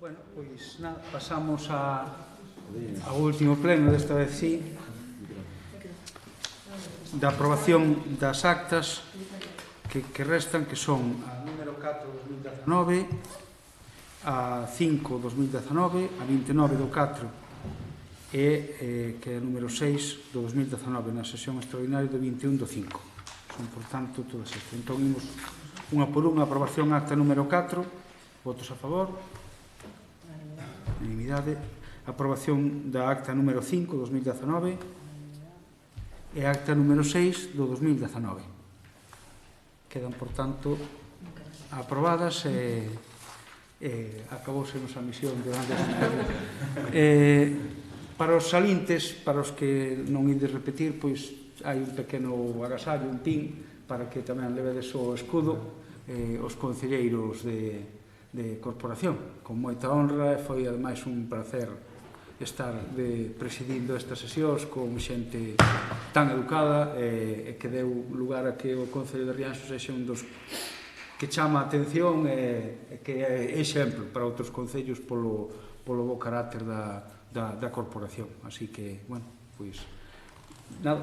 Bueno, pois nada, pasamos ao último pleno, desta vez sí, da aprobación das actas que restan, que son a número 4 2019, a 5 2019, a 29 do 4 e que é a número 6 do 2019 na sesión extraordinaria do 21 do 5. Son, por tanto, todas estas. Entón, imos unha por unha. Aprobación acta número 4, votos a favor, unanimidade. Aprobación da acta número 5 do 2019 e acta número 6 do 2019. Quedan, por tanto, aprobadas e acabouse nosa misión durante para os salintes, para os que non ides repetir, pois hai un pequeno agasallo, un pin, para que tamén levedes o escudo os concelleiros de corporación. Con moita honra, foi ademais un placer estar presidindo estas sesións con xente tan educada e que deu lugar a que o Concello de Rianxo sexa un dos que chama a atención e que é exemplo para outros concellos polo bo carácter da corporación. Así que, bueno, pois, nada.